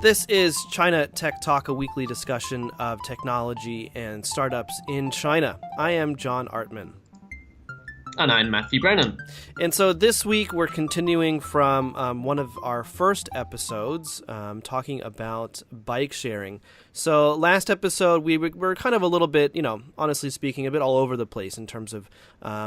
This is China Tech Talk, a weekly discussion of technology and startups in China. I am John Artman. And I'm Matthew Brennan. And so this week we're continuing from one of our first episodes, talking about bike sharing. So last episode we were kind of a little bit, honestly speaking, a bit all over the place in terms of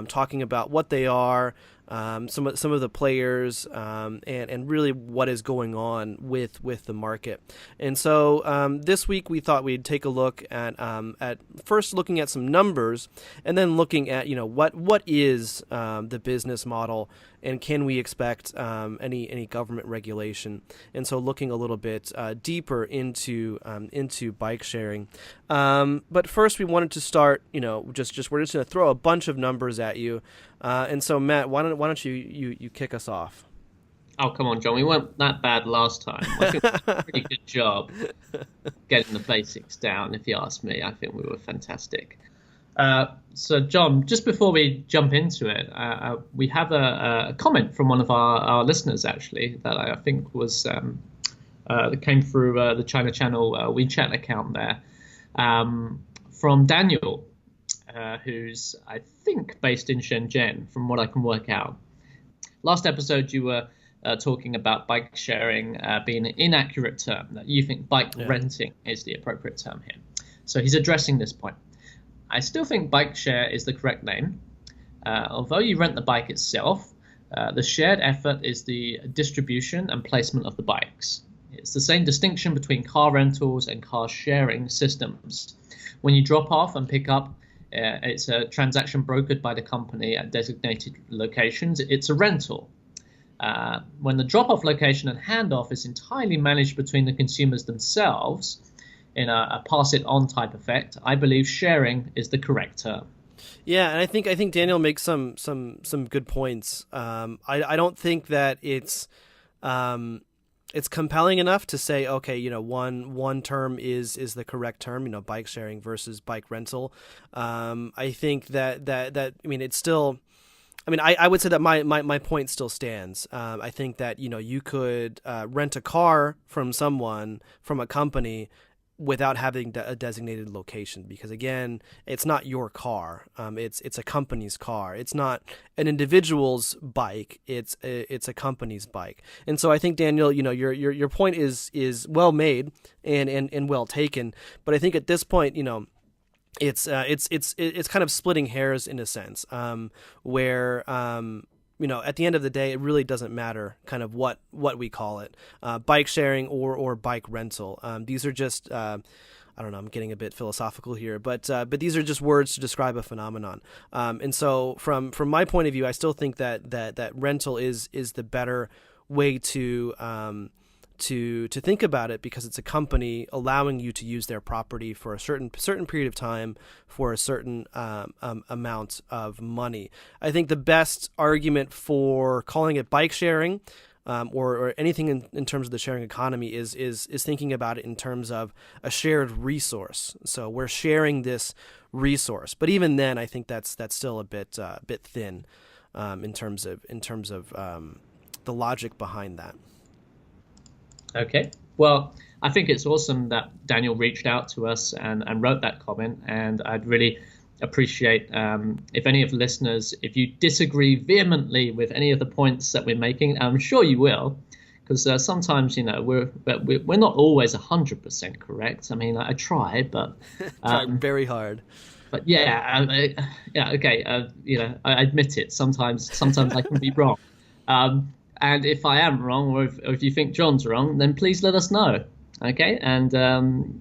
talking about what they are, some of the players, and really what is going on with the market. And so this week we thought we'd take a look at first looking at some numbers, and then looking at what is the business model, and can we expect any government regulation. And so looking a little bit deeper into bike sharing. But first we wanted to start, we're just going to throw a bunch of numbers at you. And so Matt, why don't you kick us off? Oh, come on, John. We weren't that bad last time. I think we did a pretty good job getting the basics down, if you ask me. I think we were fantastic. So, John, just before we jump into it, we have a comment from one of our listeners, actually, that I think was that came through the China Channel WeChat account there, from Daniel, who's, I think, based in Shenzhen, from what I can work out. Last episode, you were talking about bike sharing being an inaccurate term, that you think bike renting is the appropriate term here. So he's addressing this point. I still think bike share is the correct name. Although you rent the bike itself, the shared effort is the distribution and placement of the bikes. It's the same distinction between car rentals and car sharing systems. When you drop off and pick up, it's a transaction brokered by the company at designated locations. It's a rental. When the drop-off location and handoff is entirely managed between the consumers themselves, in a pass-it-on type effect, I believe sharing is the correct term. Yeah, and I think Daniel makes some good points. I don't think that it's compelling enough to say, okay, one term is the correct term, bike sharing versus bike rental. I think that it's still. I would say that my point still stands. I think that you could rent a car from a company, without having a designated location, because again, it's not your car. It's a company's car. It's not an individual's bike. It's a company's bike. And so I think, Daniel, your point is well made and well taken. But I think at this point, it's kind of splitting hairs in a sense, where at the end of the day, it really doesn't matter kind of what we call it, bike sharing or bike rental. These are just, I don't know, I'm getting a bit philosophical here, but these are just words to describe a phenomenon. And so from my point of view, I still think that rental is the better way to think about it, because it's a company allowing you to use their property for a certain period of time for a certain amount of money. I think the best argument for calling it bike sharing, or anything in terms of the sharing economy is thinking about it in terms of a shared resource. So we're sharing this resource, but even then, I think that's still a bit thin in terms of the logic behind that. Okay. Well, I think it's awesome that Daniel reached out to us and wrote that comment. And I'd really appreciate if any of the listeners, if you disagree vehemently with any of the points that we're making, I'm sure you will, because sometimes, we're not always 100% correct. I try, but try very hard. But okay. I admit it. Sometimes I can be wrong. And if I am wrong, or if you think John's wrong, then please let us know. Okay, and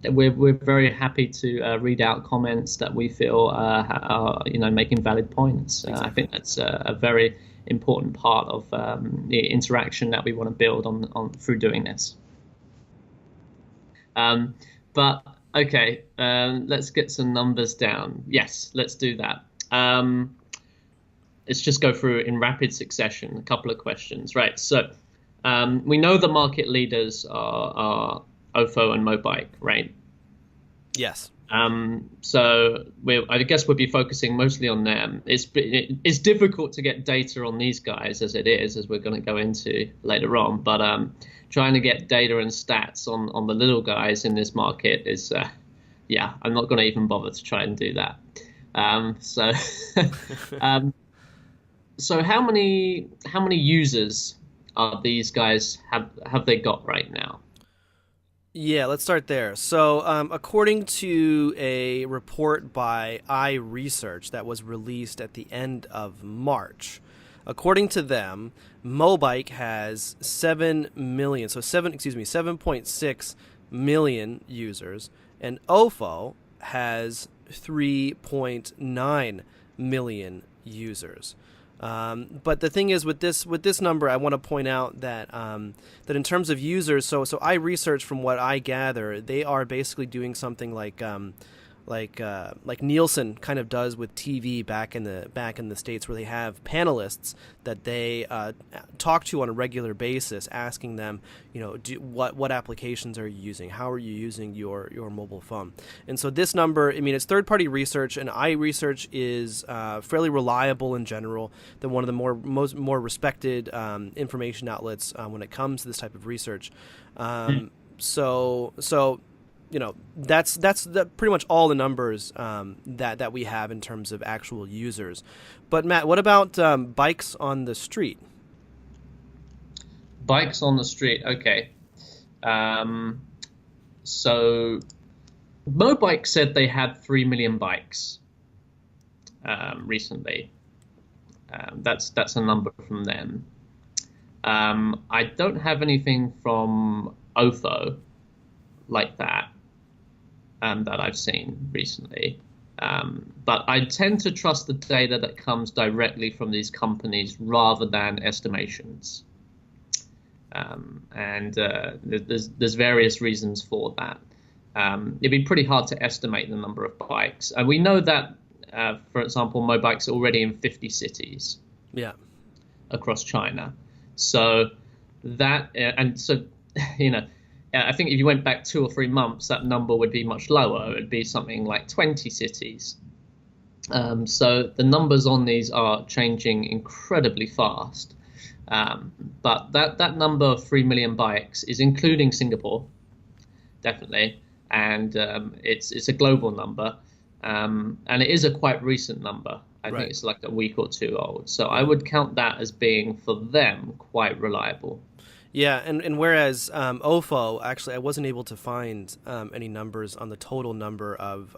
we're very happy to read out comments that we feel are making valid points. Exactly. I think that's a very important part of the interaction that we want to build on through doing this. But okay, let's get some numbers down. Yes, let's do that. Let's just go through in rapid succession a couple of questions. Right, so we know the market leaders are Ofo and Mobike, right? Yes. So I guess we'll be focusing mostly on them. It's difficult to get data on these guys as it is, as we're going to go into later on. But trying to get data and stats on the little guys in this market is, yeah, I'm not going to even bother to try and do that. So, um, so how many users are these guys have they got right now? Yeah, let's start there. So, according to a report by iResearch that was released at the end of March, according to them, Mobike has 7 million, so 7.6 million users, and OFO has 3.9 million users. But the thing is, with this number, I want to point out that that in terms of users, so I research, from what I gather, they are basically doing something like Nielsen kind of does with TV back in the States, where they have panelists that they talk to on a regular basis, asking them, what applications are you using, how are you using your mobile phone. And so this number, I mean, it's third party research, and iResearch is fairly reliable in general. Than one of the more respected information outlets when it comes to this type of research. So that's pretty much all the numbers that we have in terms of actual users. But Matt, what about bikes on the street? Bikes on the street. Okay. So Mobike said they had 3 million bikes recently. That's a number from them. I don't have anything from OFO like that that I've seen recently. But I tend to trust the data that comes directly from these companies rather than estimations. And there's various reasons for that. It'd be pretty hard to estimate the number of bikes. And we know that, for example, Mobike's already in 50 cities. Yeah. Across China. So that, and so, I think if you went back 2 or 3 months, that number would be much lower. It would be something like 20 cities. So the numbers on these are changing incredibly fast. But that number of 3 million bikes is including Singapore, definitely. And it's a global number. And it is a quite recent number. I think it's like a week or two old. So I would count that as being, for them, quite reliable. Yeah, and whereas OFO, actually, I wasn't able to find any numbers on the total number of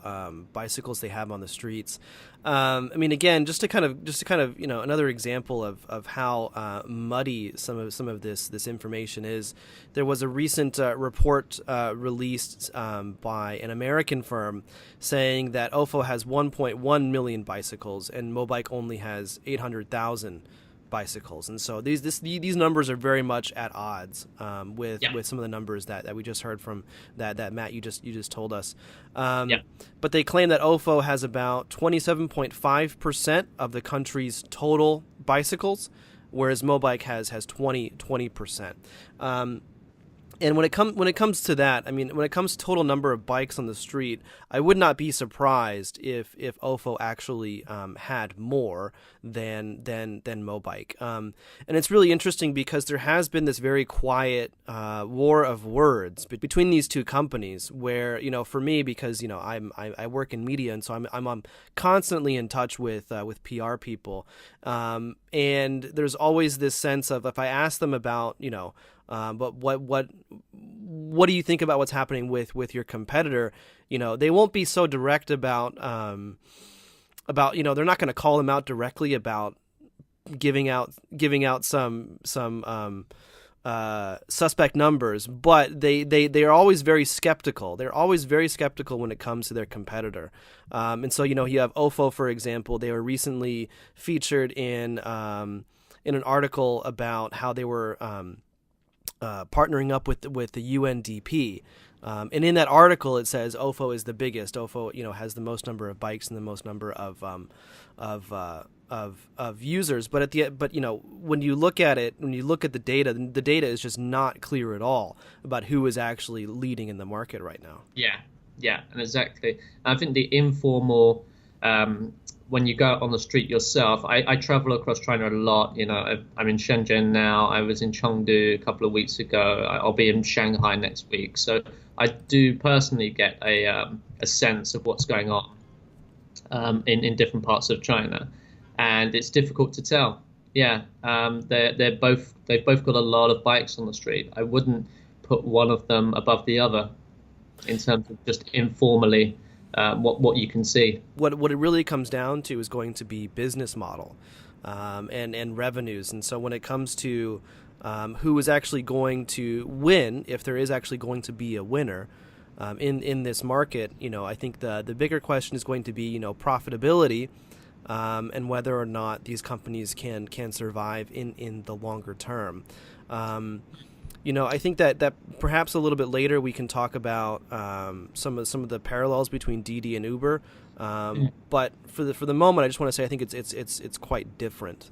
bicycles they have on the streets. I mean, again, just to kind of another example of how muddy some of this information is. There was a recent report released by an American firm saying that OFO has 1.1 million bicycles and Mobike only has 800,000 bicycles, and so these numbers are very much at odds with some of the numbers that we just heard from that Matt you just told us. But they claim that OFO has about 27.5% of the country's total bicycles, whereas Mobike has 20%. And when it comes to that, I mean, when it comes to total number of bikes on the street, I would not be surprised if OFO actually had more than Mobike. And it's really interesting because there has been this very quiet war of words between these two companies. Where, for me, because I work in media, and so I'm constantly in touch with PR people, and there's always this sense of, if I ask them about but what do you think about what's happening with your competitor? They won't be so direct about they're not going to call them out directly about giving out some suspect numbers, but they are always very skeptical. They're always very skeptical when it comes to their competitor. And so you have OFO, for example. They were recently featured in an article about how they were partnering up with the UNDP, and in that article it says OFO is the biggest. OFO, has the most number of bikes and the most number of users. But when you look at it, when you look at the data is just not clear at all about who is actually leading in the market right now. Yeah, Yeah, and exactly. I think the informal, when you go out on the street yourself, I travel across China a lot. I'm in Shenzhen now. I was in Chengdu a couple of weeks ago. I'll be in Shanghai next week. So I do personally get a sense of what's going on in different parts of China, and it's difficult to tell. Yeah, they've both got a lot of bikes on the street. I wouldn't put one of them above the other in terms of just informally what you can see. What it really comes down to is going to be business model, and revenues. And so when it comes to who is actually going to win, if there is actually going to be a winner in this market, I think the bigger question is going to be profitability, and whether or not these companies can survive in the longer term. I think that perhaps a little bit later we can talk about some of the parallels between Didi and Uber. But for the moment, I just want to say I think it's quite different.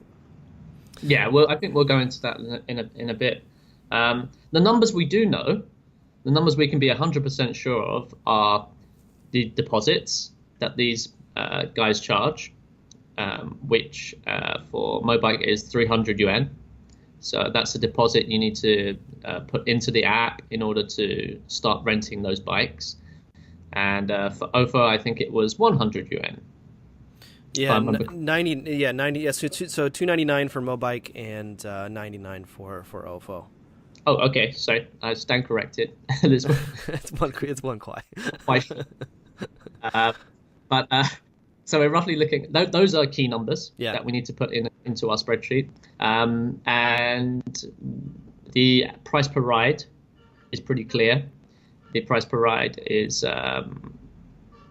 Yeah, well, I think we'll go into that in a bit. The numbers we do know, the numbers we can be 100% sure of, are the deposits that these guys charge, which for Mobike is 300 yuan. So that's a deposit you need to put into the app in order to start renting those bikes. And for OFO, I think it was 100 yuan. Yeah, 90. Yeah, 90. Yeah, so 299 for Mobike and 99 for OFO. Oh, okay. So I stand corrected. It's one kwai. But so we're roughly looking. Those are key numbers that we need to put into our spreadsheet. And the price per ride is pretty clear. The price per ride is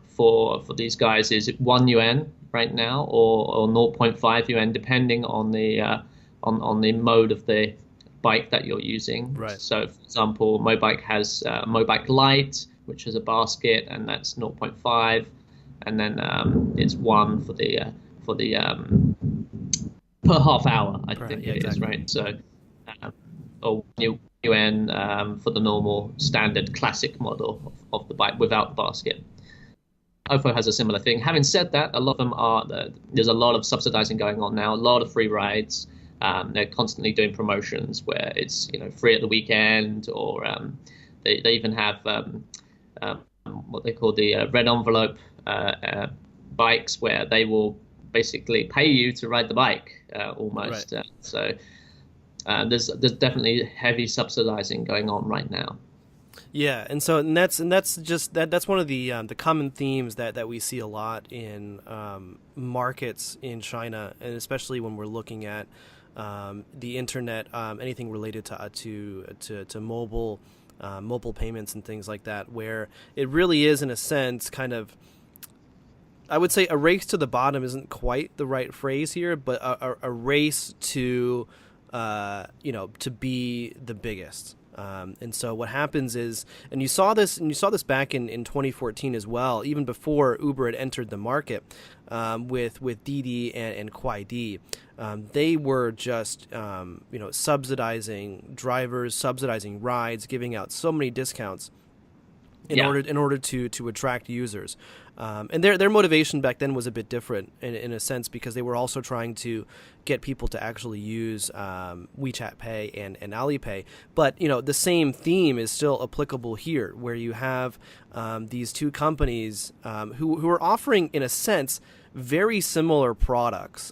for these guys is 1 yuan right now, or 0.5 yuan, depending on the mode of the bike that you're using. Right. So, for example, Mobike has Mobike Lite, which is a basket, and that's 0.5, and then it's 1 for the per half hour, I think it is, right? So, or yuan for the normal standard classic model of the bike without the basket. OFO has a similar thing. Having said that, a lot of them there's a lot of subsidizing going on now, a lot of free rides. They're constantly doing promotions where it's free at the weekend, or they even have what they call the red envelope bikes, where they will basically pay you to ride the bike almost. Right. So there's definitely heavy subsidizing going on right now. Yeah, and that's one of the common themes that we see a lot in markets in China, and especially when we're looking at the internet, anything related to mobile payments and things like that, where it really is, in a sense, kind of, I would say a race to the bottom isn't quite the right phrase here, but a race to to be the biggest. And so what happens is, and you saw this back in 2014 as well, even before Uber had entered the market, with Didi and Kuaidi. They were just subsidizing drivers, subsidizing rides, giving out so many discounts in order to attract users. And their motivation back then was a bit different in a sense, because they were also trying to get people to actually use WeChat Pay and Alipay. But the same theme is still applicable here, where you have these two companies who are offering, in a sense, very similar products.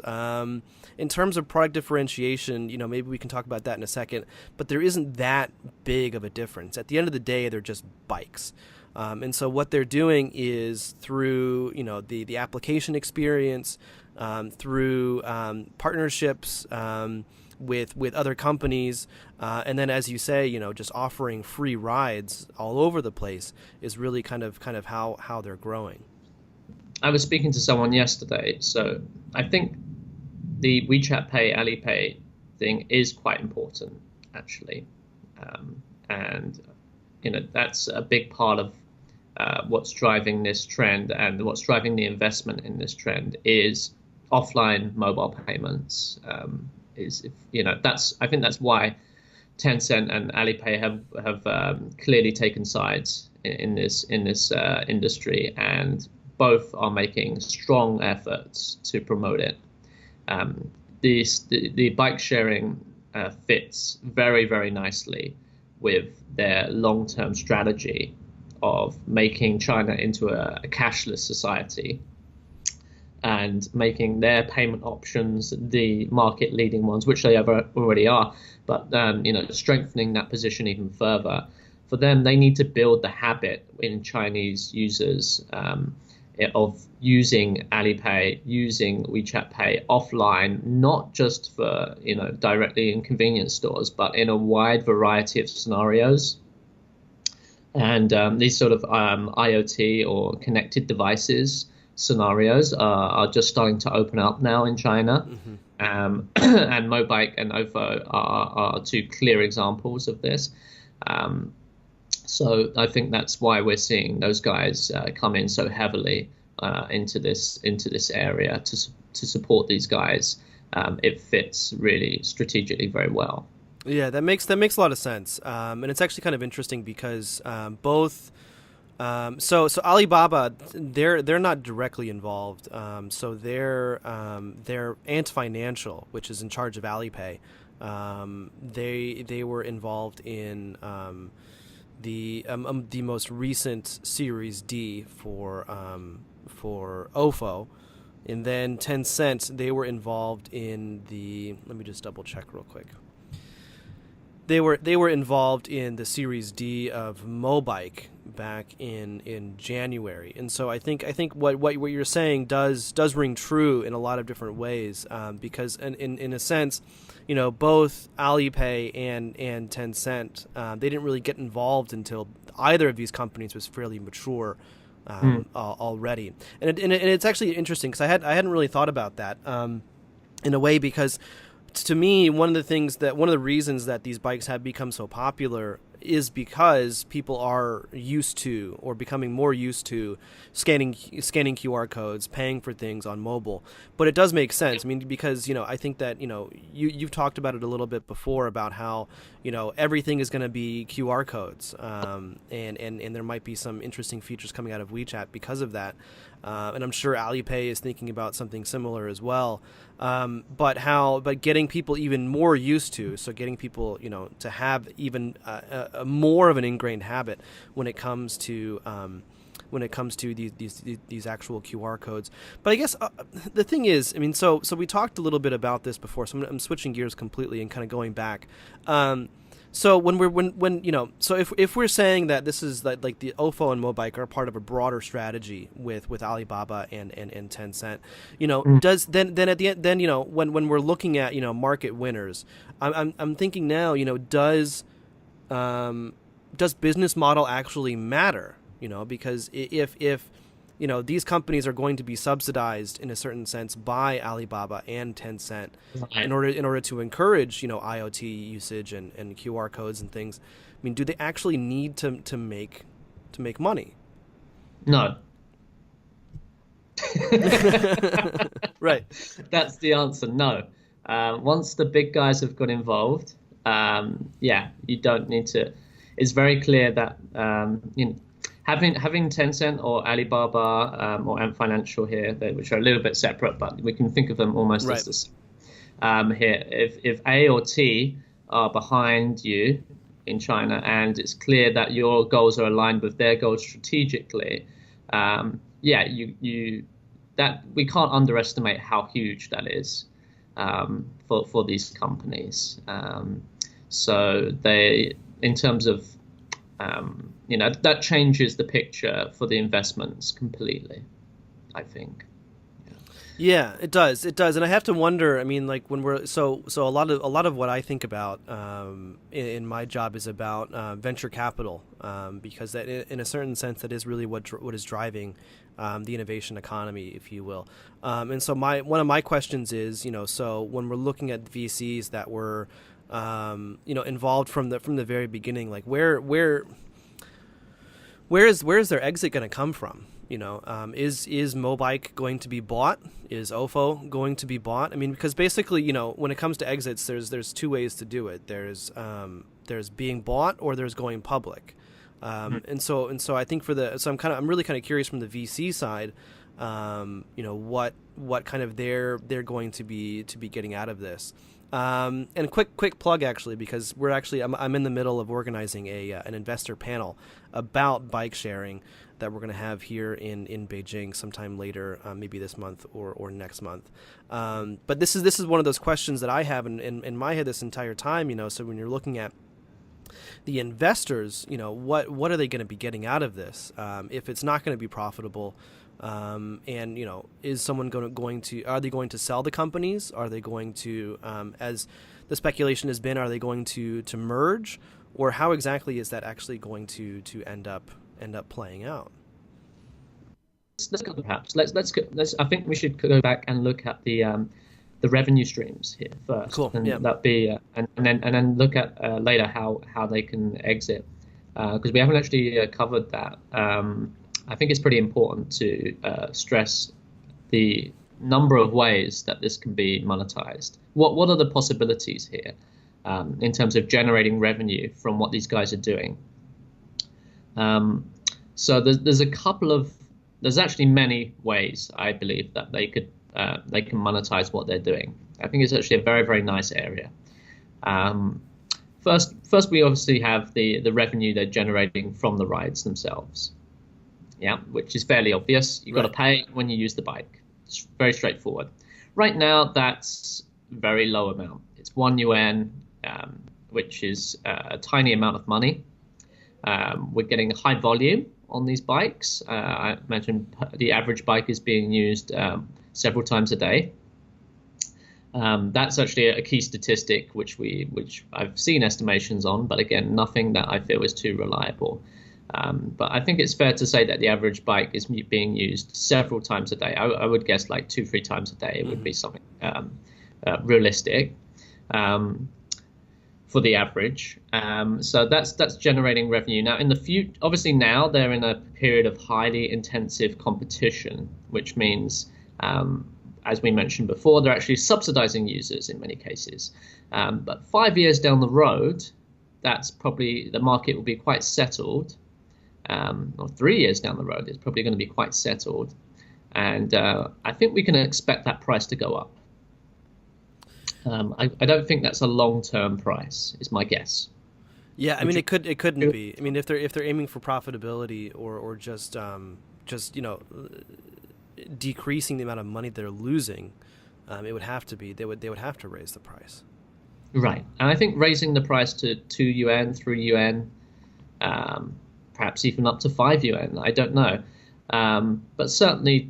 In terms of product differentiation, maybe we can talk about that in a second, but there isn't that big of a difference. At the end of the day, they're just bikes. And so what they're doing is through the application experience, through partnerships with other companies, and then, as you say, just offering free rides all over the place is really kind of how they're growing. I was speaking to someone yesterday, so I think the WeChat Pay, Alipay thing is quite important, actually, and that's a big part of what's driving this trend, and what's driving the investment in this trend is offline mobile payments. I think that's why Tencent and Alipay have clearly taken sides in this industry, and both are making strong efforts to promote it. The bike sharing fits very, very nicely with their long-term strategy of making China into a cashless society and making their payment options the market-leading ones, which they already are, but strengthening that position even further. For them, they need to build the habit in Chinese users of using Alipay, using WeChat Pay offline, not just for directly in convenience stores, but in a wide variety of scenarios. And these sort of IoT or connected devices scenarios are just starting to open up now in China. And Mobike and Ofo are two clear examples of this. So I think that's why we're seeing those guys come in so heavily into this area to support these guys. It fits really strategically very well. Yeah, that makes a lot of sense, and it's actually kind of interesting because both. So Alibaba, they're not directly involved. So they're Ant Financial, which is in charge of Alipay. They were involved in the most recent Series D for Ofo, and then Tencent, they were involved in the. Let me just double check real quick. They were involved in the Series D of Mobike back in January, and so I think what you're saying does ring true in a lot of different ways, because in a sense, both Alipay and Tencent, they didn't really get involved until either of these companies was fairly mature already, and it's actually interesting because I hadn't really thought about that in a way, because to me, one of the reasons that these bikes have become so popular is because people are used to, or becoming more used to, scanning QR codes, paying for things on mobile. But it does make sense. I mean, because I think that you've talked about it a little bit before about how everything is going to be QR codes, and there might be some interesting features coming out of WeChat because of that. And I'm sure Alipay is thinking about something similar as well. But getting people even more used to, so getting people to have even a more of an ingrained habit when it comes to these actual QR codes. But I guess the thing is, I mean, so we talked a little bit about this before, so I'm switching gears completely and kind of going back. So if we're saying that this is like the Ofo and Mobike are part of a broader strategy with Alibaba and Tencent, does then at the end, then when we're looking at market winners, I'm thinking now, does business model actually matter? Because if these companies are going to be subsidized in a certain sense by Alibaba and Tencent, Right. in order to encourage IoT usage and QR codes and things. I mean, do they actually need to make money? No. Right. That's the answer. No. Once the big guys have got involved, you don't need to. It's very clear that having Tencent or Alibaba or Ant Financial here, which are a little bit separate, but we can think of them almost Right. as this. Here, if A or T are behind you in China, and it's clear that your goals are aligned with their goals strategically, that we can't underestimate how huge that is for these companies. So they, in terms of that changes the picture for the investments completely, I think. Yeah, it does, and I have to wonder. I mean, like when we're so a lot of what I think about in my job is about venture capital, because that in a certain sense that is really what is driving the innovation economy, if you will. And so one of my questions is, so when we're looking at VCs that were involved from the very beginning, like where is their exit going to come from? Is Mobike going to be bought? Is Ofo going to be bought? I mean, because basically, when it comes to exits, there's two ways to do it. There's being bought or there's going public. And so I think I'm really kind of curious from the VC side, what kind of they're going to be getting out of this. And quick plug actually, because I'm in the middle of organizing an investor panel about bike sharing that we're going to have here in Beijing sometime later, maybe this month or next month. But this is one of those questions that I have in my head this entire time. So when you're looking at the investors, what are they going to be getting out of this? If it's not going to be profitable, and is someone are they going to sell the companies? Are they going to, as the speculation has been, are they going to merge, or how exactly is that actually going to end up playing out? Let's go perhaps. Let's. I think we should go back and look at the revenue streams here first. Cool. And yeah. that be and then look at later how they can exit, because we haven't actually covered that. I think it's pretty important to stress the number of ways that this can be monetized. What are the possibilities here in terms of generating revenue from what these guys are doing? So there's actually many ways, I believe, that they can monetize what they're doing. I think it's actually a very, very nice area. First, we obviously have the revenue they're generating from the rides themselves. Yeah, which is fairly obvious. You've got to pay when you use the bike. It's very straightforward. Right now, that's a very low amount. It's 1 yuan, which is a tiny amount of money. We're getting high volume on these bikes. I mentioned the average bike is being used several times a day. That's actually a key statistic which I've seen estimations on, but again, nothing that I feel is too reliable. But I think it's fair to say that the average bike is being used several times a day. I would guess like 2-3 times a day. It would be something realistic for the average. So that's generating revenue. Now in the future, obviously now they're in a period of highly intensive competition, which means, as we mentioned before, they're actually subsidizing users in many cases. But 5 years down the road, that's probably the market will be quite settled. Or 3 years down the road, it's probably going to be quite settled. And I think we can expect that price to go up. I don't think that's a long-term price, is my guess. Yeah, I mean, it couldn't be. I mean, if they're aiming for profitability or just decreasing the amount of money they're losing, it would have to be. They would have to raise the price. Right, and I think raising the price to 2 yuan, 3 yuan, perhaps even up to 5 yuan. I don't know, but certainly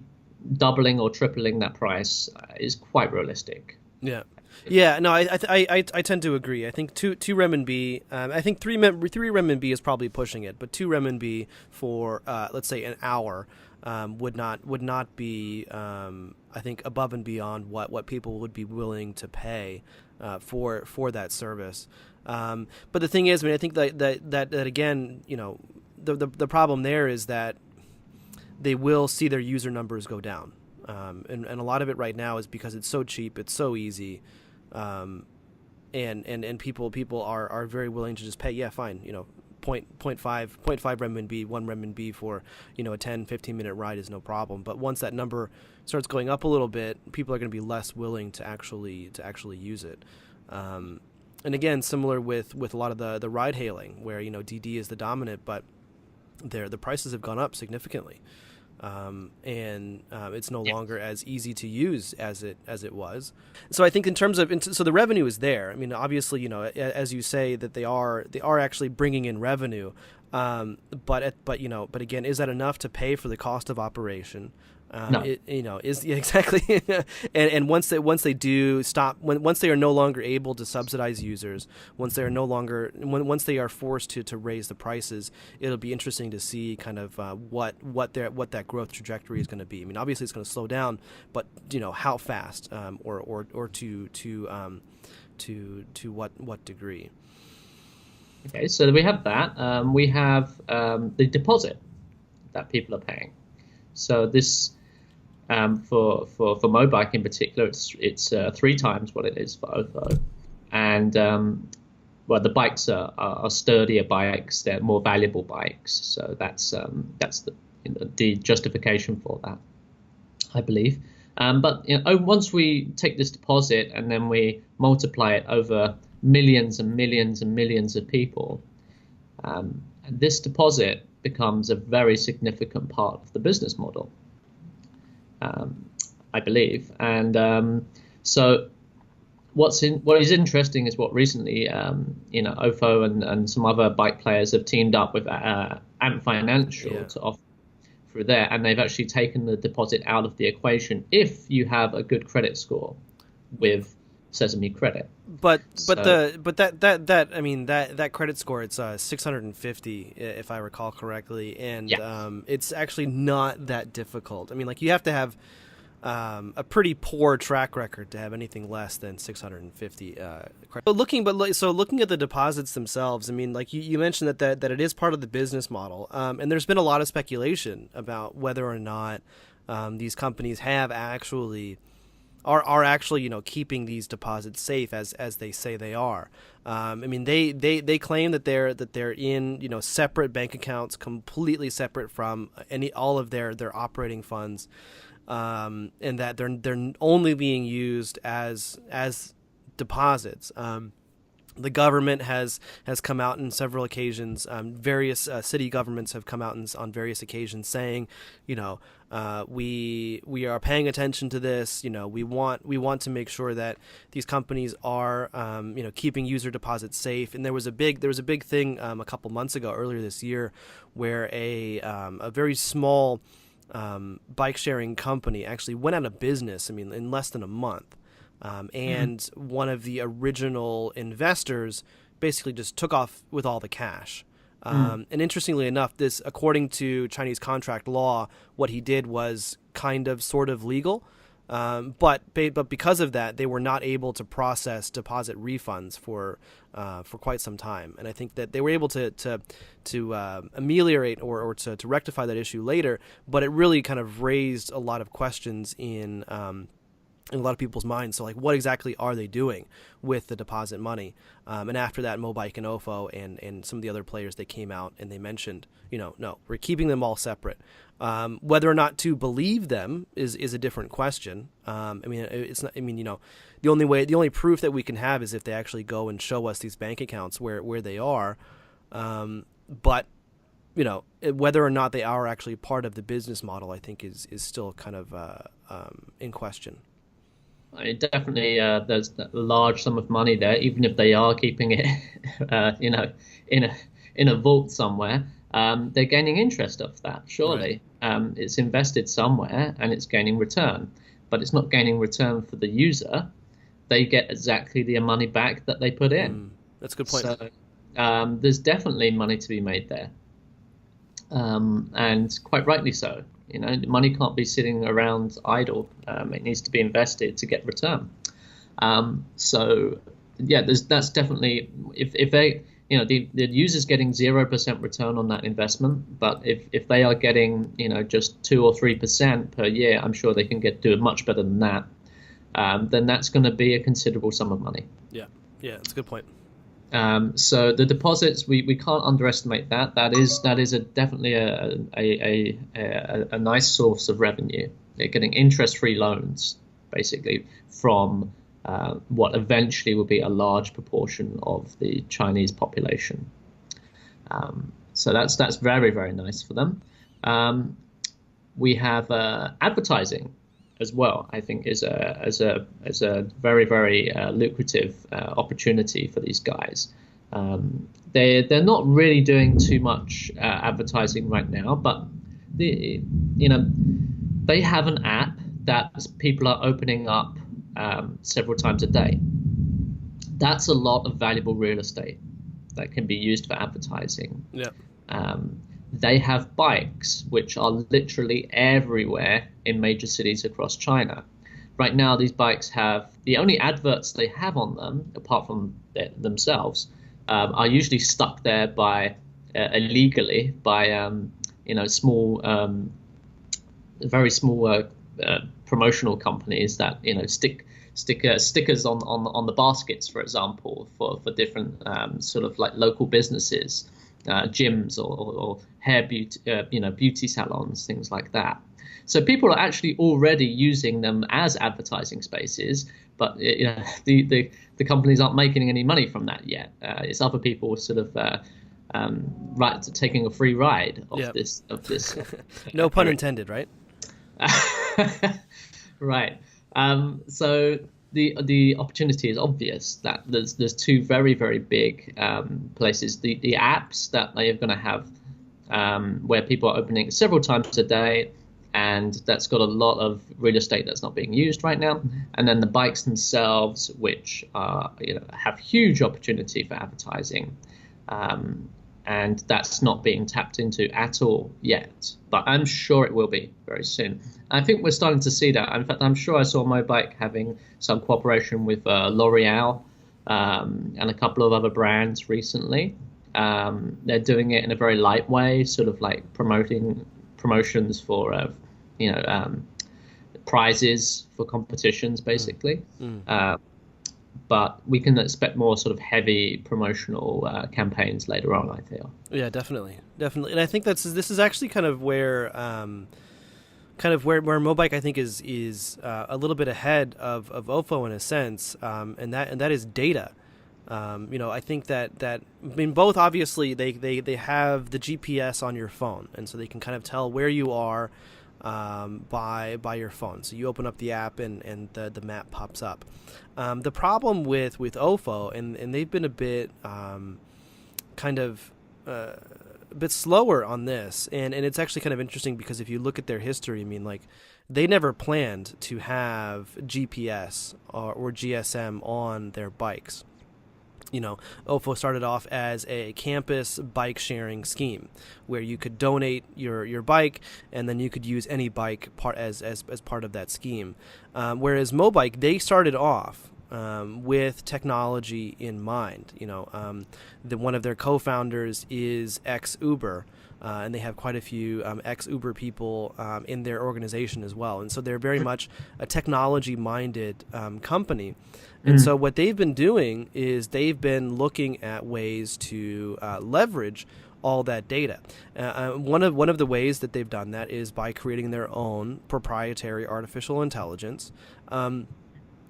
doubling or tripling that price is quite realistic. Yeah. Yeah, no, I tend to agree. I think two renminbi. I think three renminbi is probably pushing it, but 2 renminbi for let's say an hour would not be I think above and beyond what people would be willing to pay for that service. But the thing is, I mean, I think that again, the problem there is that they will see their user numbers go down. And a lot of it right now is because it's so cheap, it's so easy, and people are very willing to just pay. Yeah, fine, 0.5 renminbi, 1 renminbi for a 10-15 minute ride is no problem. But once that number starts going up a little bit, people are going to be less willing to actually use it. And again, similar with a lot of the ride hailing, where DD is the dominant, but the prices have gone up significantly. And it's no longer as easy to use as it was. So I think in terms of so the revenue is there. I mean, obviously, as you say, that they are actually bringing in revenue. But again, is that enough to pay for the cost of operation? No. Exactly. and once they do stop, once they are no longer able to subsidize users, once they are forced to raise the prices, it'll be interesting to see kind of what that growth trajectory is going to be. I mean, obviously it's going to slow down, but how fast, or to what degree. Okay, so we have that. We have the deposit that people are paying. So this, for Mobike in particular, it's 3 times what it is for OFO, and well, the bikes are sturdier bikes. They're more valuable bikes. So that's the justification for that, I believe. But once we take this deposit and then we multiply it over millions and millions and millions of people, this deposit becomes a very significant part of the business model, I believe. And so what is interesting is what recently, Ofo and some other bike players have teamed up with Ant Financial to offer through there, and they've actually taken the deposit out of the equation if you have a good credit score with Sesame Credit. But that credit score, it's 650 if I recall correctly, and it's actually not that difficult. I mean, like, you have to have a pretty poor track record to have anything less than 650. Looking at the deposits themselves, I mean, like you mentioned that it is part of the business model, and there's been a lot of speculation about whether or not these companies have actually are actually keeping these deposits safe as they say they are. I mean, they claim that they're in separate bank accounts, completely separate from all of their operating funds. And that they're only being used as deposits. The government has come out on several occasions. Various city governments have come out on various occasions saying, we are paying attention to this. We want to make sure that these companies are keeping user deposits safe. And there was a big thing a couple months ago, earlier this year, where a very small bike sharing company actually went out of business. I mean, in less than a month, and one of the original investors basically just took off with all the cash. And interestingly enough, this, according to Chinese contract law, what he did was kind of sort of legal. But because of that, they were not able to process deposit refunds for quite some time, and I think that they were able to ameliorate or to rectify that issue later. But it really kind of raised a lot of questions in a lot of people's minds. So, like, what exactly are they doing with the deposit money? And after that, Mobike and Ofo and some of the other players, they came out and they mentioned, no, we're keeping them all separate. Whether or not to believe them is a different question. I mean, it's not. I mean, the only proof that we can have is if they actually go and show us these bank accounts where they are. But whether or not they are actually part of the business model, I think is still kind of in question. Definitely, there's a large sum of money there, even if they are keeping it, in a vault somewhere. They're gaining interest off that, surely. Right. It's invested somewhere and it's gaining return, but it's not gaining return for the user. They get exactly the money back that they put in. That's a good point. So there's definitely money to be made there, and quite rightly so. Money can't be sitting around idle. It needs to be invested to get return. So yeah, that's definitely, if they, the user's getting 0% return on that investment, but if they are getting, just 2 or 3% per year, I'm sure they can do it much better than that. Then that's going to be a considerable sum of money. Yeah, that's a good point. So the deposits, we can't underestimate that. That is definitely a nice source of revenue. They're getting interest-free loans, basically, from what eventually will be a large proportion of the Chinese population. So that's very, very nice for them. We have advertising as well. I think is a very, very lucrative opportunity for these guys. They're not really doing too much advertising right now, but they have an app that people are opening up several times a day. That's a lot of valuable real estate that can be used for advertising. Yeah. They have bikes, which are literally everywhere in major cities across China. Right now, these bikes have, the only adverts they have on them, apart from themselves, are usually stuck there by illegally by small, very small promotional companies that stickers on the baskets, for example, for different sort of like local businesses, gyms or hair beauty, beauty salons, things like that. So people are actually already using them as advertising spaces, but the companies aren't making any money from that yet. It's other people sort of taking a free ride of this No pun intended, right? Right. So the opportunity is obvious that there's two very, very big places. The apps that they are going to have where people are opening several times a day, and that's got a lot of real estate that's not being used right now. And then the bikes themselves, which have huge opportunity for advertising. And that's not being tapped into at all yet, but I'm sure it will be very soon. I think we're starting to see that. In fact, I'm sure I saw Mobike having some cooperation with L'Oreal and a couple of other brands recently. They're doing it in a very light way, sort of like promotions for prizes for competitions, basically. But we can expect more sort of heavy promotional campaigns later on, I feel. Yeah, definitely. And I think this is actually kind of where Mobike, I think, is a little bit ahead of OFO in a sense, and that is data. I think that both obviously they have the GPS on your phone, and so they can kind of tell where you are by your phone. So you open up the app and the map pops up. The problem with OFO, and they've been a bit a bit slower on this, and it's actually kind of interesting because if you look at their history, I mean, like, they never planned to have GPS or GSM on their bikes. OFO started off as a campus bike sharing scheme where you could donate your bike and then you could use any bike as part of that scheme. Whereas Mobike, they started off with technology in mind. One of their co-founders is ex-Uber. And they have quite a few ex-Uber people in their organization as well. And so they're very much a technology-minded company. And so what they've been doing is they've been looking at ways to leverage all that data. One of the ways that they've done that is by creating their own proprietary artificial intelligence. And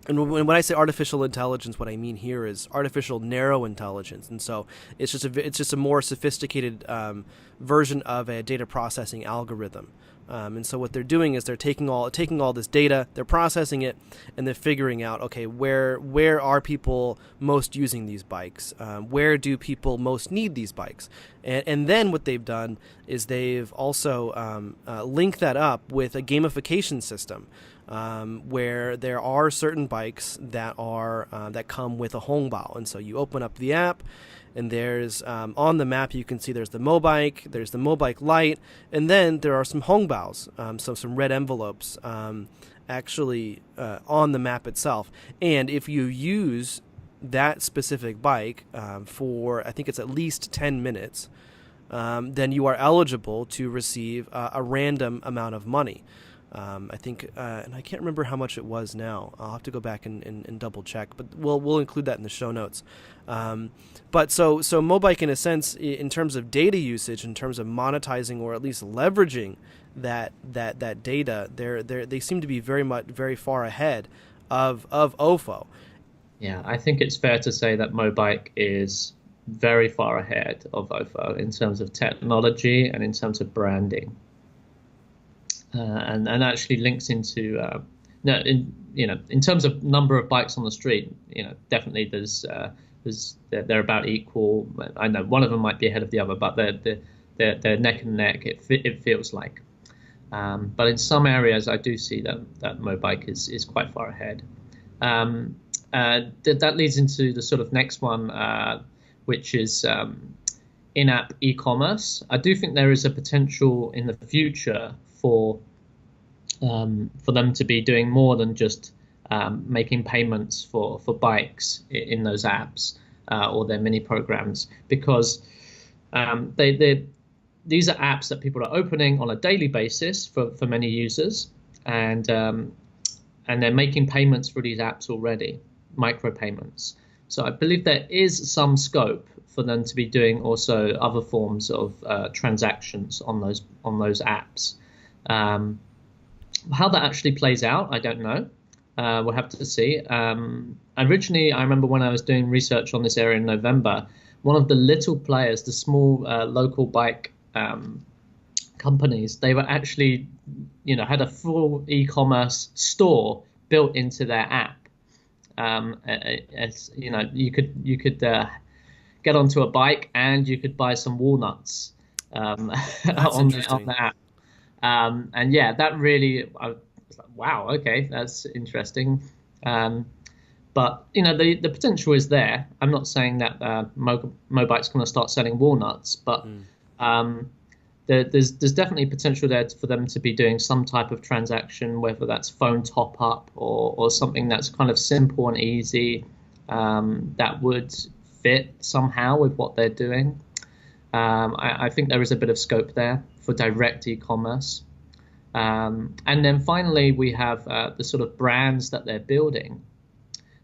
when I say artificial intelligence, what I mean here is artificial narrow intelligence, and so it's just a more sophisticated version of a data processing algorithm. And so what they're doing is they're taking all this data, they're processing it, and they're figuring out, okay, where are people most using these bikes? Where do people most need these bikes? And then what they've done is they've also linked that up with a gamification system. Where there are certain bikes that come with a hongbao, and so you open up the app, and there's on the map you can see there's the Mobike, there's the Mobike Lite, and then there are some hongbaos, so some red envelopes actually on the map itself. And if you use that specific bike for, I think it's at least 10 minutes, then you are eligible to receive a random amount of money. I think, and I can't remember how much it was now. I'll have to go back and double check, but we'll include that in the show notes. But so Mobike, in a sense, in terms of data usage, in terms of monetizing or at least leveraging that data, they seem to be very far ahead of OFO. Yeah, I think it's fair to say that Mobike is very far ahead of OFO in terms of technology and in terms of branding. And actually links into in terms of number of bikes on the street, definitely they're about equal. I know one of them might be ahead of the other, but they're neck and neck. It feels like, but in some areas I do see that Mobike is quite far ahead. That leads into the sort of next one, which is in-app e-commerce. I do think there is a potential in the future for them to be doing more than just making payments for bikes in those apps or their mini programs, because these are apps that people are opening on a daily basis for many users, and and they're making payments for these apps already, micropayments. So I believe there is some scope for them to be doing also other forms of transactions on those apps. How that actually plays out, I don't know. We'll have to see. Originally, I remember when I was doing research on this area in November, one of the little players, the small local bike companies, they were actually, had a full e-commerce store built into their app. As you could get onto a bike and you could buy some walnuts on the app. And yeah, that really, I was like, wow, okay, that's interesting. But the potential is there. I'm not saying that Mobike's going to start selling walnuts, but there's definitely potential there for them to be doing some type of transaction, whether that's phone top up or something that's kind of simple and easy, that would fit somehow with what they're doing. I think there is a bit of scope there for direct e-commerce. And then finally, we have the sort of brands that they're building.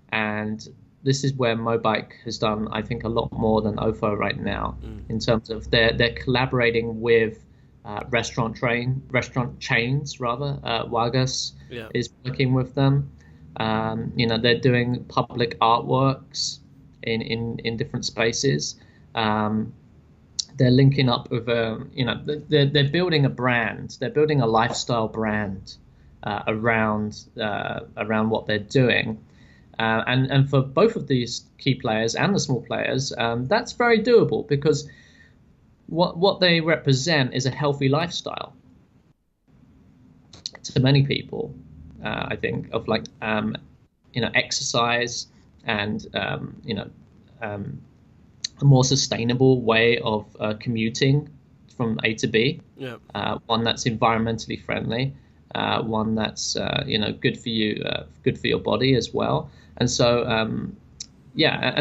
And this is where Mobike has done, I think, a lot more than Ofo right now in terms of they're collaborating with restaurant chains, rather. Wagas is working with them. They're doing public artworks in different spaces. They're linking up with, they're building a brand. They're building a lifestyle brand around what they're doing. And for both of these key players and the small players, that's very doable because what they represent is a healthy lifestyle to many people. I think of exercise and a more sustainable way of commuting from A to B. Yeah. One that's environmentally friendly, one that's good for you, good for your body as well. And so, and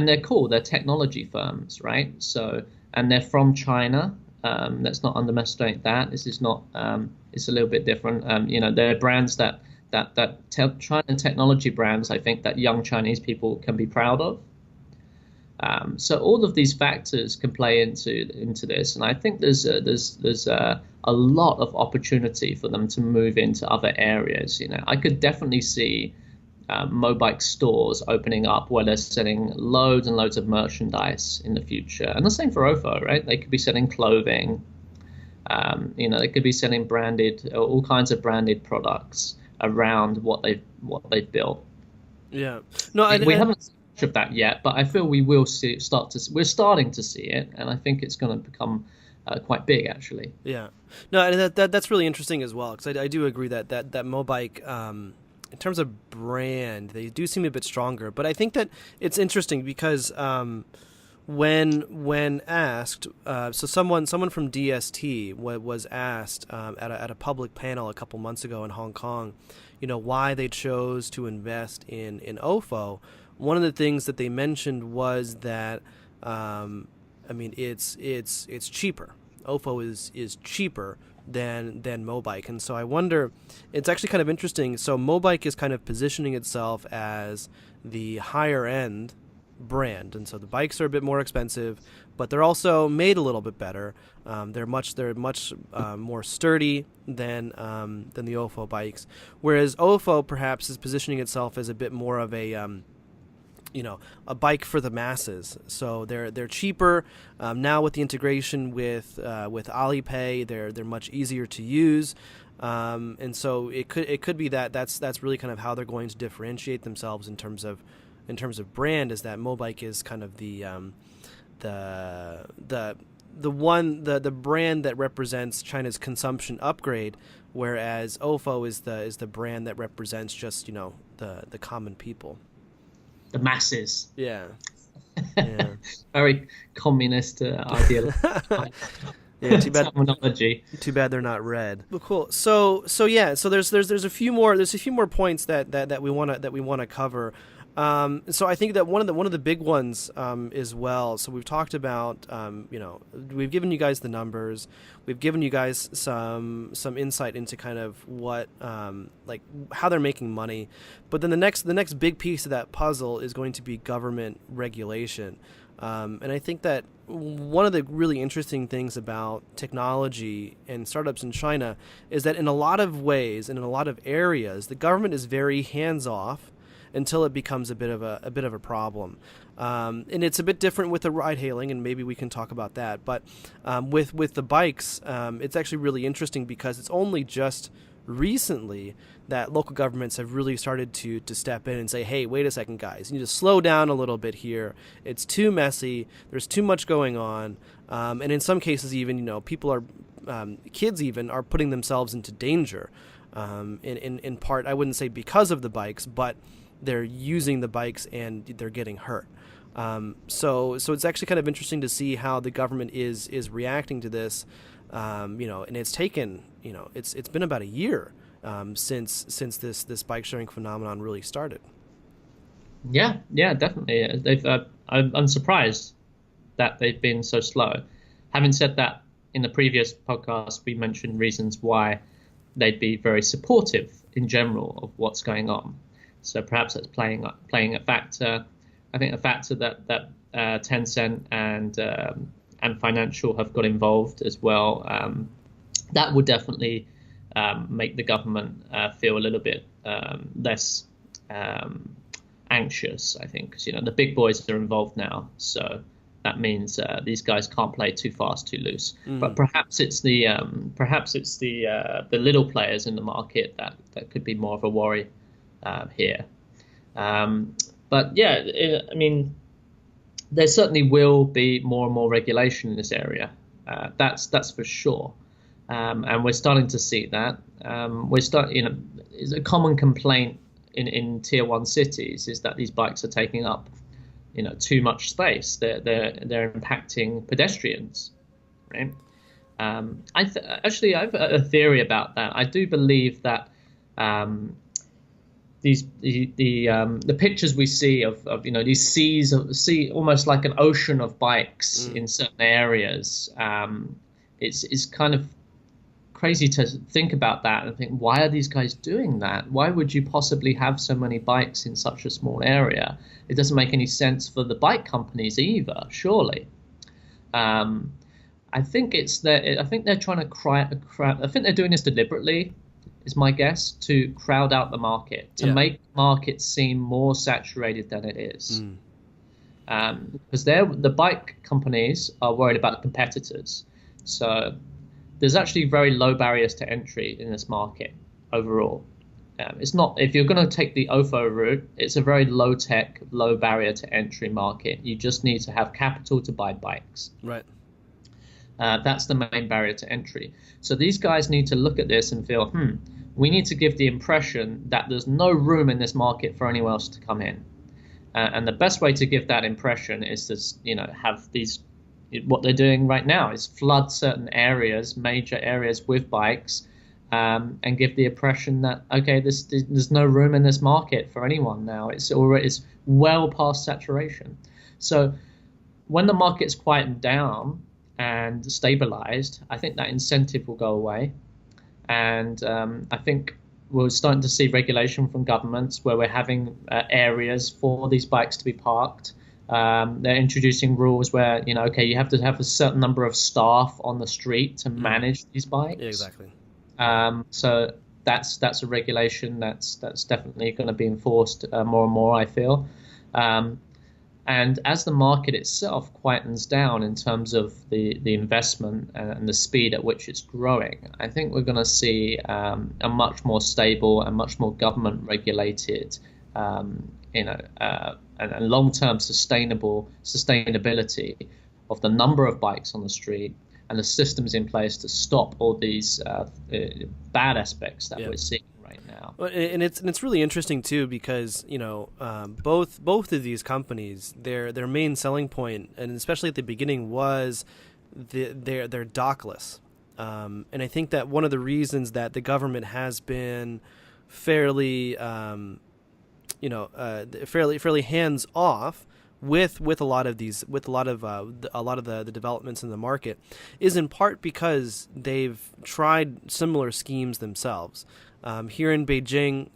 they're cool. They're technology firms, right? So, and they're from China. Let's not underestimate that. This is not. It's a little bit different. They're brands that China technology brands. I think that young Chinese people can be proud of. So all of these factors can play into this, and I think there's a lot of opportunity for them to move into other areas. I could definitely see Mobike stores opening up where they're selling loads and loads of merchandise in the future, and the same for Ofo, right? They could be selling clothing. They could be selling all kinds of branded products around what they've built. Yeah, we haven't of that yet, but I feel we will we're starting to see it, and I think it's going to become quite big actually. Yeah, no, and that's really interesting as well, because I do agree that Mobike, in terms of brand, they do seem a bit stronger, but I think that it's interesting because when asked, so someone from DST was asked at a public panel a couple months ago in Hong Kong, why they chose to invest in Ofo. One of the things that they mentioned was that, it's cheaper. Ofo is cheaper than Mobike, and so I wonder. It's actually kind of interesting. So Mobike is kind of positioning itself as the higher end brand, and so the bikes are a bit more expensive, but they're also made a little bit better. They're much more sturdy than the Ofo bikes, whereas Ofo perhaps is positioning itself as a bit more of a bike for the masses. So they're cheaper now with the integration with Alipay. They're much easier to use, and so it could be that's really kind of how they're going to differentiate themselves in terms of brand. Is that Mobike is kind of the brand that represents China's consumption upgrade, whereas Ofo is the brand that represents just the common people. The masses. Yeah. Very communist ideal. Yeah, too bad. Terminology. Too bad they're not red. Well, cool. So there's a few more points that we want to cover. So I think that one of the big ones as well. So we've talked about we've given you guys the numbers, we've given you guys some insight into kind of what like how they're making money, but then the next big piece of that puzzle is going to be government regulation, and I think that one of the really interesting things about technology and startups in China is that in a lot of ways and in a lot of areas, the government is very hands off until it becomes a bit of a problem, and it's a bit different with the ride hailing, and maybe we can talk about that. But with the bikes, it's actually really interesting because it's only just recently that local governments have really started to step in and say, hey, wait a second, guys, you need to slow down a little bit here. It's too messy. There's too much going on, and in some cases, even people are kids even are putting themselves into danger. In part, I wouldn't say because of the bikes, but they're using the bikes and they're getting hurt. So it's actually kind of interesting to see how the government is reacting to this. And it's taken, it's been about a year since this bike sharing phenomenon really started. Yeah, definitely. I'm surprised that they've been so slow. Having said that, in the previous podcast, we mentioned reasons why they'd be very supportive in general of what's going on. So perhaps that's playing a factor. I think the factor that Tencent and financial have got involved as well, that would definitely make the government feel a little bit less anxious, I think, because the big boys are involved now. So that means these guys can't play too fast, too loose. But perhaps it's the little players in the market that could be more of a worry here. But yeah, I mean, there certainly will be more and more regulation in this area. That's for sure. And we're starting to see that. It's a common complaint in tier one cities is that these bikes are taking up, too much space. They're impacting pedestrians, right? Actually, I have a theory about that. I do believe that the pictures we see of these seas almost like an ocean of bikes in certain areas. It's kind of crazy to think about that and think, why are these guys doing that? Why would you possibly have so many bikes in such a small area? It doesn't make any sense for the bike companies either, surely. I think they're trying to crowd. I think they're doing this deliberately, is my guess, to crowd out the market, to make the market seem more saturated than it is. Because the bike companies are worried about competitors. So there's actually very low barriers to entry in this market overall. It's not, if you're going to take the OFO route, it's a very low tech, low barrier to entry market. You just need to have capital to buy bikes. Right. That's the main barrier to entry. So these guys need to look at this and feel, we need to give the impression that there's no room in this market for anyone else to come in. And the best way to give that impression is to, have these, what they're doing right now is flood certain areas, major areas with bikes, and give the impression that, okay, there's no room in this market for anyone now. It's well past saturation. So when the market's quietened down and stabilized, I think that incentive will go away. And I think we're starting to see regulation from governments where we're having areas for these bikes to be parked. They're introducing rules where, you have to have a certain number of staff on the street to manage these bikes. Yeah, exactly. So that's a regulation that's definitely going to be enforced more and more, I feel. And as the market itself quietens down in terms of the investment and the speed at which it's growing, I think we're going to see a much more stable and much more government regulated, and long-term sustainability of the number of bikes on the street and the systems in place to stop all these bad aspects that we're seeing right now. Well, and it's really interesting too because both of these companies, their main selling point, and especially at the beginning, was they're dockless, and I think that one of the reasons that the government has been fairly fairly hands off with a lot of these, with a lot of the developments in the market, is in part because they've tried similar schemes themselves. Here in Beijing,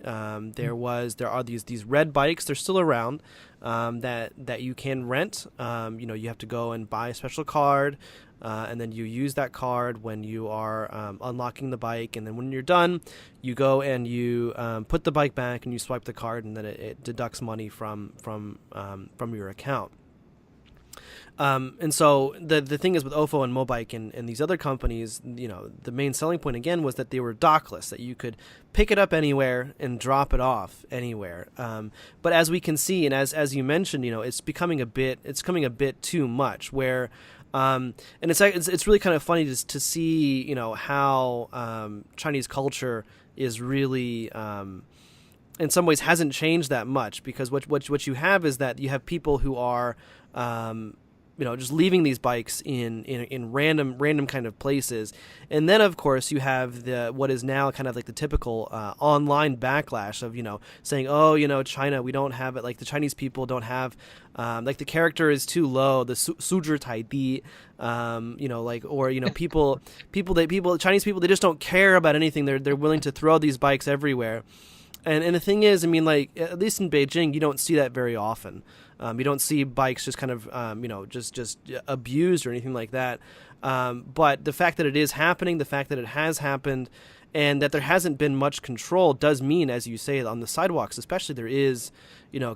there are these red bikes. They're still around, that you can rent. You have to go and buy a special card, and then you use that card when you are unlocking the bike. And then when you're done, you go and you put the bike back and you swipe the card, and then it deducts money from your account. And so the thing is with Ofo and Mobike and these other companies, the main selling point again was that they were dockless, that you could pick it up anywhere and drop it off anywhere. But as we can see, and as you mentioned, it's becoming a bit too much. Where and it's really kind of funny to see how Chinese culture is really in some ways hasn't changed that much, because what you have is that you have people who are just leaving these bikes in random kind of places. And then of course you have what is now kind of like the typical online backlash of saying, oh, China, we don't have it, like the Chinese people don't have like the character is too low, the suzhi tai di, people Chinese people, they just don't care about anything. They're willing to throw these bikes everywhere. And the thing is, I mean, like, at least in Beijing, you don't see that very often. You don't see bikes just kind of, just abused or anything like that. But the fact that it is happening, the fact that it has happened, and that there hasn't been much control does mean, as you say, on the sidewalks especially, there is,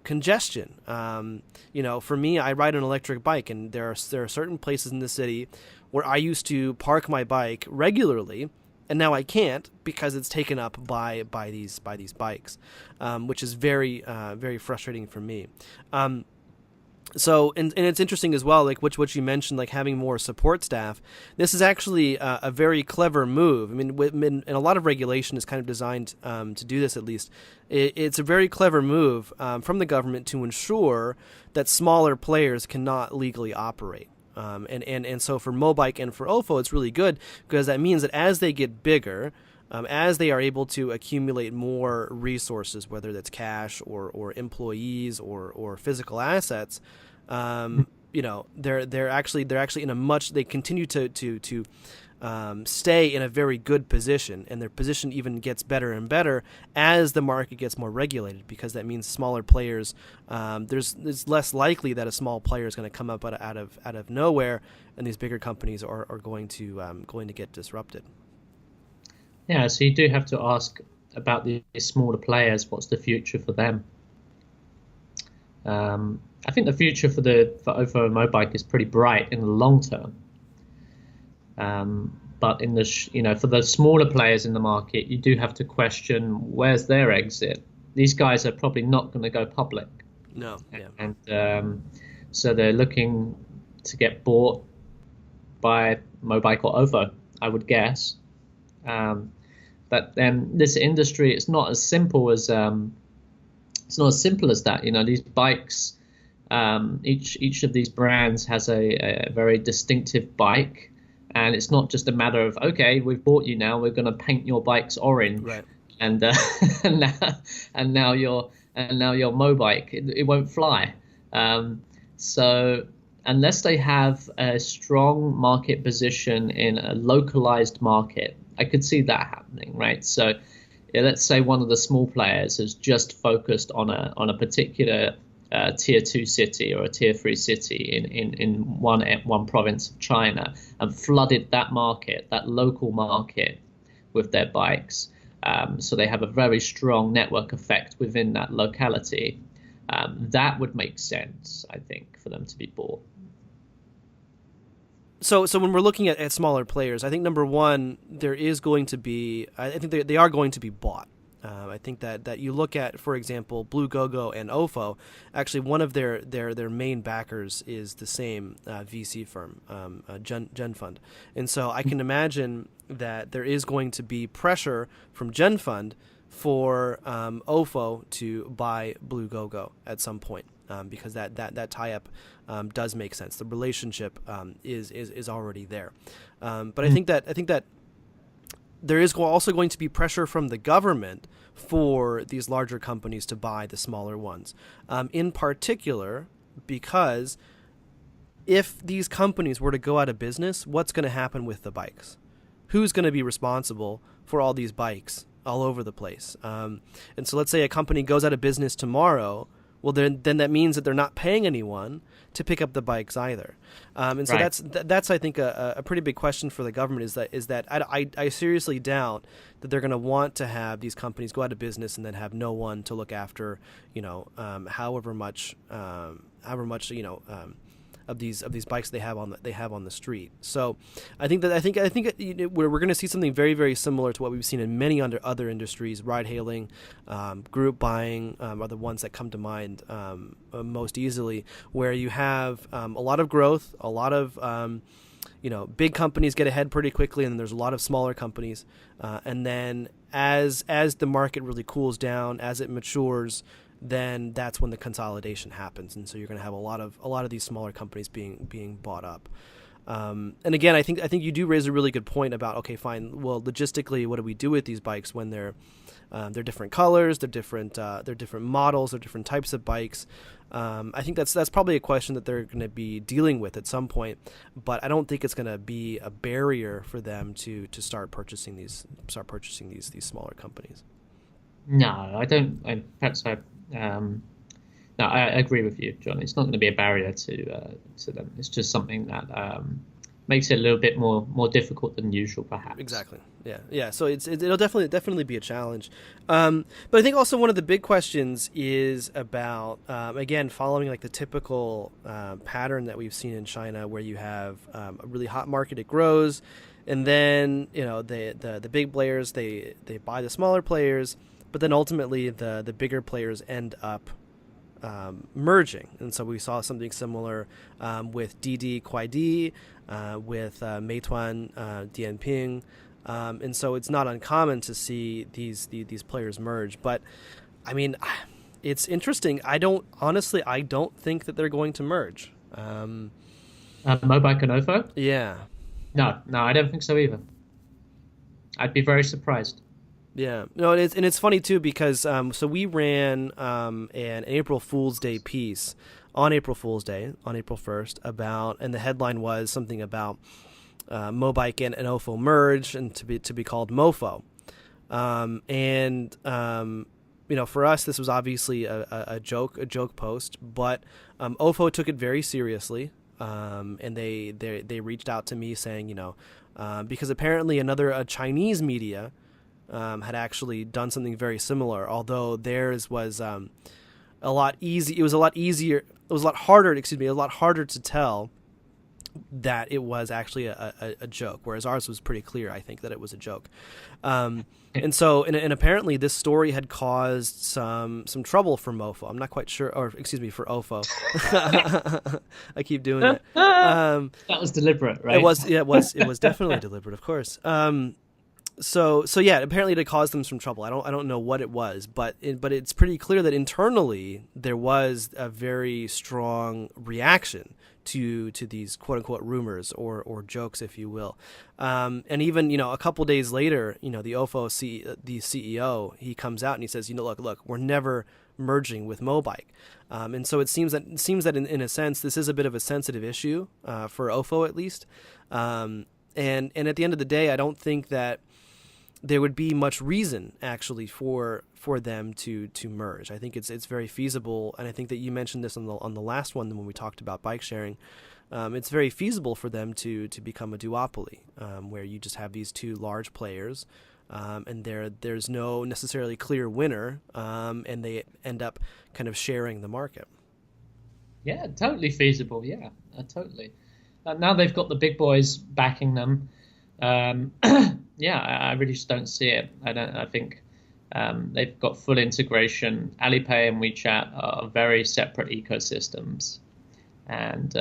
congestion. For me, I ride an electric bike, and there are certain places in the city where I used to park my bike regularly, and now I can't because it's taken up by these bikes, which is very very frustrating for me. So and it's interesting as well, like what you mentioned, like having more support staff. This is actually a very clever move. I mean, and a lot of regulation is kind of designed to do this. At least it's a very clever move from the government to ensure that smaller players cannot legally operate. And so for Mobike and for Ofo, it's really good, because that means that as they get bigger, as they are able to accumulate more resources, whether that's cash or employees or physical assets, they're actually in a much, they continue to stay in a very good position, and their position even gets better and better as the market gets more regulated, because that means smaller players, it's less likely that a small player is going to come up out of nowhere, and these bigger companies are going to get disrupted. Yeah, so you do have to ask about the smaller players. What's the future for them? I think the future for Ofo and Mobike is pretty bright in the long term. But in the for the smaller players in the market, you do have to question where's their exit. These guys are probably not going to go public. No. Yeah. And so they're looking to get bought by Mobike or Ofo, I would guess. But then this industry, it's not as simple as that. These bikes, each of these brands has a very distinctive bike. And it's not just a matter of, okay, we've bought you now, we're going to paint your bikes orange, right. and now your Mobike, it won't fly. So unless they have a strong market position in a localized market, I could see that happening, right? So let's say one of the small players has just focused on a particular tier 2 city or a tier 3 city in one province of China, and flooded that market, that local market, with their bikes. So they have a very strong network effect within that locality. That would make sense, I think, for them to be bought. So when we're looking at smaller players, I think number one, there is going to be, I think they are going to be bought. I think that you look at, for example, Blue Gogo and Ofo. Actually, one of their main backers is the same VC firm, Gen Fund, and so I can imagine that there is going to be pressure from Gen Fund for Ofo to buy Blue Gogo at some point, because that tie-up does make sense. The relationship is already there, but I think that there is also going to be pressure from the government for these larger companies to buy the smaller ones, in particular because if these companies were to go out of business, what's going to happen with the bikes? Who's going to be responsible for all these bikes all over the place? And so let's say a company goes out of business tomorrow. Well, then that means that they're not paying anyone to pick up the bikes either. And so that's I think a pretty big question for the government is that I seriously doubt that they're going to want to have these companies go out of business and then have no one to look after, however much of these bikes they have on the street. So I think we're going to see something very, very similar to what we've seen in many other industries. Ride hailing, group buying are the ones that come to mind most easily, where you have a lot of growth, a lot of big companies get ahead pretty quickly, and then there's a lot of smaller companies, and then as the market really cools down, as it matures, then that's when the consolidation happens, and so you're going to have a lot of these smaller companies being bought up. And again, I think you do raise a really good point about, okay, fine. Well, logistically, what do we do with these bikes when they're different colors, they're different models, they're different types of bikes? I think that's probably a question that they're going to be dealing with at some point, but I don't think it's going to be a barrier for them to start purchasing these smaller companies. No, I don't. No, I agree with you, John. It's not going to be a barrier to them. It's just something that makes it a little bit more difficult than usual, perhaps. Exactly. Yeah. So it'll definitely be a challenge. But I think also one of the big questions is about again, following like the typical pattern that we've seen in China, where you have a really hot market, it grows, and then the big players they buy the smaller players. But then ultimately, the bigger players end up merging, and so we saw something similar with Didi Kuaidi, with Meituan Dianping, and so it's not uncommon to see these players merge. But I mean, it's interesting. I don't think that they're going to merge. Mobike and Ofo? Yeah. No, I don't think so either. I'd be very surprised. Yeah, no, it's funny too because so we ran an April Fool's Day piece on April Fool's Day on April 1st and the headline was something about Mobike and Ofo merge and to be called Mofo, for us this was obviously a joke post, but Ofo took it very seriously, and they reached out to me saying because apparently a Chinese media had actually done something very similar, although theirs was a lot harder to tell that it was actually a joke, whereas ours was pretty clear, I think, that it was a joke. And apparently this story had caused some trouble for Mofo. I'm not quite sure, or excuse me, for Ofo. I keep doing it. That was deliberate, right? It was definitely deliberate, of course. So yeah, apparently it caused them some trouble. I don't know what it was, but it's pretty clear that internally there was a very strong reaction to these quote unquote rumors or jokes, if you will. And even a couple days later, the Ofo the CEO, he comes out and he says, look, we're never merging with Mobike. And so it seems that in a sense this is a bit of a sensitive issue for Ofo at least. And at the end of the day, I don't think that there would be much reason actually for them to merge. I think it's very feasible, and I think that you mentioned this on the last one when we talked about bike sharing. It's very feasible for them to become a duopoly, where you just have these two large players, and there's no necessarily clear winner, and they end up kind of sharing the market. Yeah, totally feasible. Yeah, totally. Now they've got the big boys backing them. Yeah, I really just don't see it. I think they've got full integration. Alipay and WeChat are very separate ecosystems, and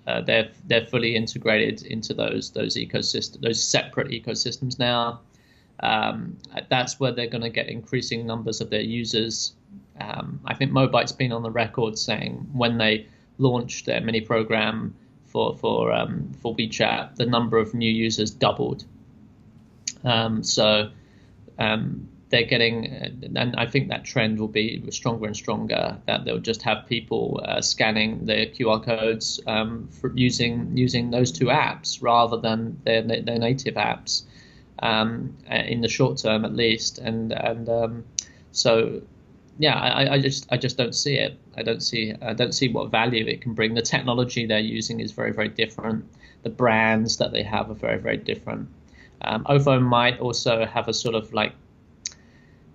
they're fully integrated into those separate ecosystems now. That's where they're going to get increasing numbers of their users. I think Mobike's been on the record saying when they launched their mini program for WeChat, the number of new users doubled. So they're getting, and I think that trend will be stronger and stronger, that they'll just have people scanning the QR codes for using those two apps rather than their native apps, in the short term at least. So yeah, I just don't see it. I don't see what value it can bring. The technology they're using is very, very different. The brands that they have are very, very different. OFO might also have a sort of like,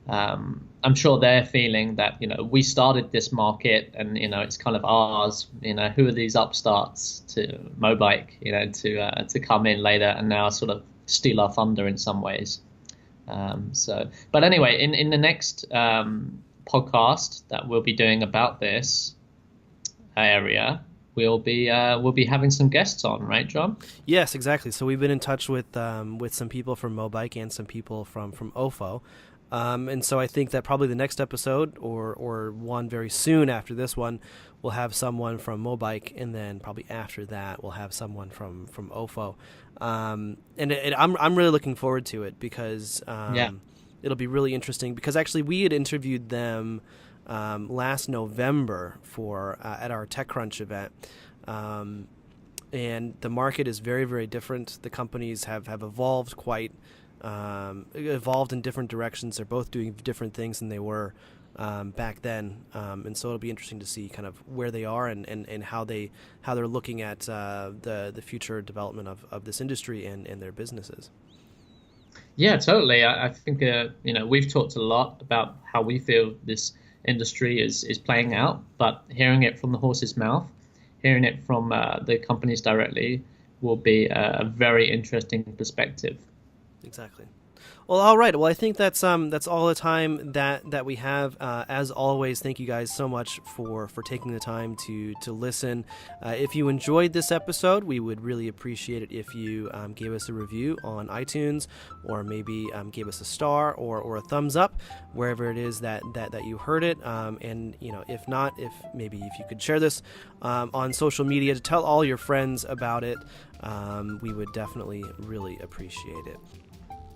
I'm sure they're feeling that, we started this market and, it's kind of ours. Who are these upstarts to Mobike, to come in later and now sort of steal our thunder in some ways. But anyway, in the next podcast that we'll be doing about this area, we'll be having some guests on, right, John? Yes, exactly. So we've been in touch with some people from Mobike and some people from OFO. And so I think that probably the next episode or one very soon after this one, we'll have someone from Mobike, and then probably after that we'll have someone from OFO. And I'm really looking forward to it because it'll be really interesting, because actually we had interviewed them last November for at our TechCrunch event. And the market is very, very different. The companies have evolved evolved in different directions. They're both doing different things than they were back then, and so it'll be interesting to see kind of where they are and how they're looking at the future development of this industry and their businesses. Yeah, totally. I think we've talked a lot about how we feel this industry is playing out, but hearing it from the horse's mouth, hearing it from the companies directly, will be a very interesting perspective. Exactly. Well, all right. Well, I think that's all the time that we have. As always, thank you guys so much for taking the time to listen. If you enjoyed this episode, we would really appreciate it if you gave us a review on iTunes, or maybe gave us a star or a thumbs up wherever it is that you heard it. And if not, if you could share this on social media to tell all your friends about it, we would definitely really appreciate it.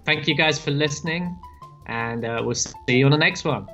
Thank you guys for listening, and we'll see you on the next one.